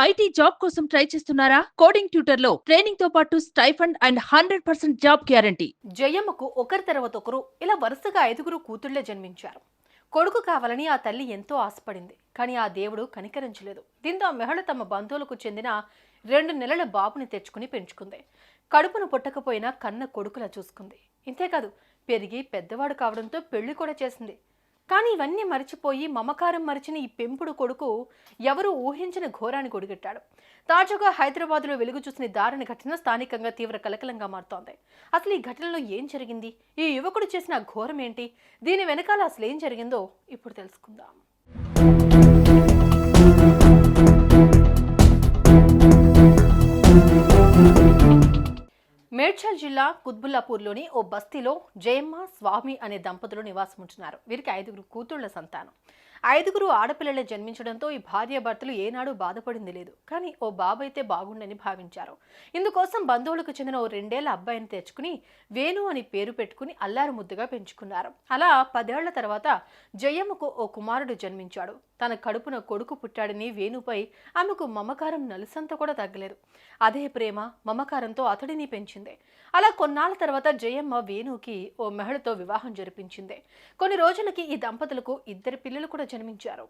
IT job కోసం try చేస్తున్నారా? Coding tutor లో ట్రైనింగ్ తో పాటు స్టైఫండ్ అండ్ 100% జాబ్ గ్యారంటీ. జయమ్మకు ఒకరి తర్వాత ఒకరు ఇలా వరుసగా 5 కూతుళ్లే జన్మించారు. కొడుకు కావాలని ఆ తల్లి ఎంతో ఆశపడింది. కానీ ఆ దేవుడు కనికరించలేదు. దీంతో ఆ మహిళ తమ బంధువులకు చెందిన 2 నెలల బాబుని తెచ్చుకుని పెంచుకుంది. కడుపును పుట్టకపోయినా కన్న కొడుకులా చూసుకుంది. ఇంతేకాదు పెరిగి పెద్దవాడు కావడంతో పెళ్లి కూడా చేసింది. కానీ ఇవన్నీ మరిచిపోయి మమకారం మరిచిన ఈ పెంపుడు కొడుకు ఎవరూ ఊహించిన ఘోరాన్ని కొడిగట్టాడు. తాజాగా హైదరాబాద్లో వెలుగు చూసిన దారుణ ఘటన స్థానికంగా తీవ్ర కలకలంగా మారుతోంది. అసలు ఈ ఘటనలో ఏం జరిగింది? ఈ యువకుడు చేసిన ఘోరం ఏంటి? దీని వెనకాల అసలు ఏం జరిగిందో ఇప్పుడు తెలుసుకుందాం. మేడ్చల్ జిల్లా కుత్బుల్లాపూర్లోని ఓ బస్తీలో జయమ్మ, స్వామి అనే దంపతులు నివాసం ఉంటున్నారు. వీరికి 5 కూతుళ్ల సంతానం. 5 ఆడపిల్లలే జన్మించడంతో ఈ భార్యాభర్తలు ఏనాడు బాధపడింది లేదు. కానీ ఓ బాబు అయితే బాగుండని భావించారు. ఇందుకోసం బంధువులకు చెందిన ఓ 2 ఏళ్ల అబ్బాయిని తెచ్చుకుని వేణు అని పేరు పెట్టుకుని అల్లారు ముద్దుగా పెంచుకున్నారు. అలా 10 ఏళ్ల తర్వాత జయమ్మకు ఓ కుమారుడు జన్మించాడు. తన కడుపున కొడుకు పుట్టాడని వేణుపై ఆమెకు మమకారం నలుసంత కూడా తగ్గలేదు. అదే ప్రేమ, మమకారంతో అతడిని పెంచింది. అలా కొన్నాళ్ల తర్వాత జయమ్మ వేణుకి ఓ మహిళతో వివాహం జరిపించింది. కొన్ని రోజులకి ఈ దంపతులకు 2 పిల్లలు కూడా జన్మించారు.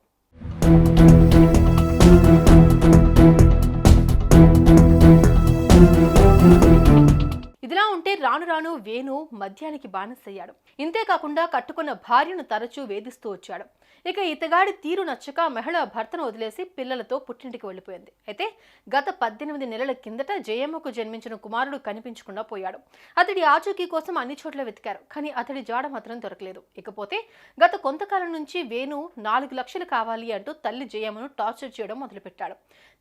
ఇదిలా ఉంటే రాను రాను వేణు మద్యానికి బానిసయ్యాడు. ఇంతేకాకుండా కట్టుకున్న భార్యను తరచూ వేధిస్తూ వచ్చాడు. ఇక ఇతగాడి తీరు నచ్చక మహిళ భర్తను వదిలేసి పిల్లలతో పుట్టింటికి వెళ్లిపోయింది. అయితే గత 18 నెలల కిందట జయమ్మకు జన్మించిన కుమారుడు కనిపించకుండా పోయాడు. అతడి ఆచూకీ కోసం అన్ని చోట్ల వెతికారు. కానీ అతడి జాడ మాత్రం దొరకలేదు. ఇకపోతే గత కొంతకాలం నుంచి వేణు 4 లక్షలు కావాలి అంటూ తల్లి జయమ్మను టార్చర్ చేయడం మొదలుపెట్టాడు.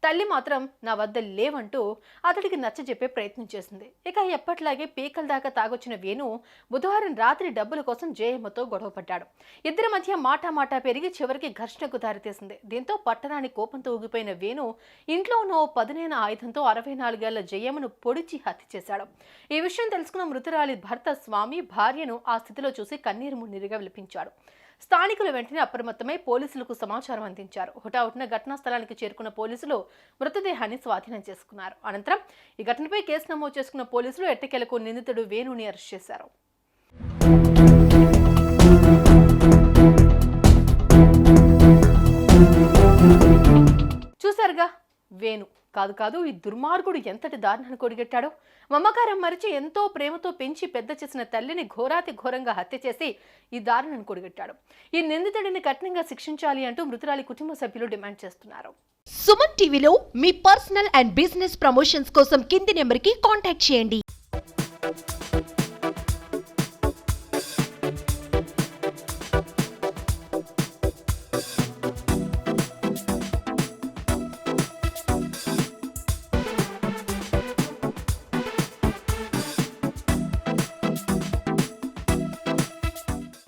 తల్లి మాత్రం నా వద్ద లేవంటూ అతడికి నచ్చజెప్పే ప్రయత్నం చేసింది. ఇక ఎప్పట్లాగే పీకల దాకా తాగొచ్చిన వేణు బుధవారం రాత్రి డబ్బుల కోసం జయమ్మతో గొడవపడ్డాడు. ఇద్దరి మధ్య మాటా పెరిగి చివరికి ఘర్షణకు దారితీసింది. దీంతో పట్టణాన్ని కోపంతో ఊగిపోయిన వేణు ఇంట్లో ఉన్న ఓ పదునైన ఆయుధంతో 64 ఏళ్ల జయమ్మను పొడిచి హత్య చేశాడు. ఈ విషయం తెలుసుకున్న మృతురాలి భర్త స్వామి భార్యను ఆ స్థితిలో చూసి కన్నీరు మున్నీరుగా విలపించాడు. స్థానికులు వెంటనే అప్రమత్తమై పోలీసులకు సమాచారం అందించారు. హుటాహుటిన ఘటనా స్థలానికి చేరుకున్న పోలీసులు మృతదేహాన్ని స్వాధీనం చేసుకున్నారు. అనంతరం ఈ ఘటనపై కేసు నమోదు చేసుకున్న పోలీసులు ఎట్టకేలకు నిందితుడు వేణుని అరెస్ట్ చేశారు. చూశారుగా, వేణు కాదు ఈ దుర్మార్గుడు ఎంతటి దారుణాన్ని కొడిగట్టాడో. మమకారం మరిచి ఎంతో ప్రేమతో పెంచి పెద్ద చేసిన తల్లిని ఘోరాతి ఘోరంగా హత్య చేసి ఈ దారుణాన్ని కొడిగట్టాడు. ఈ నిందితుడిని కఠినంగా శిక్షించాలి అంటూ మృతురాలి కుటుంబ సభ్యులు డిమాండ్ చేస్తున్నారు. సుమన్ టీవీలో మీ పర్సనల్ అండ్ బిజినెస్ ప్రమోషన్స్ కోసం కింది నెంబర్కి కాంటాక్ట్ చేయండి.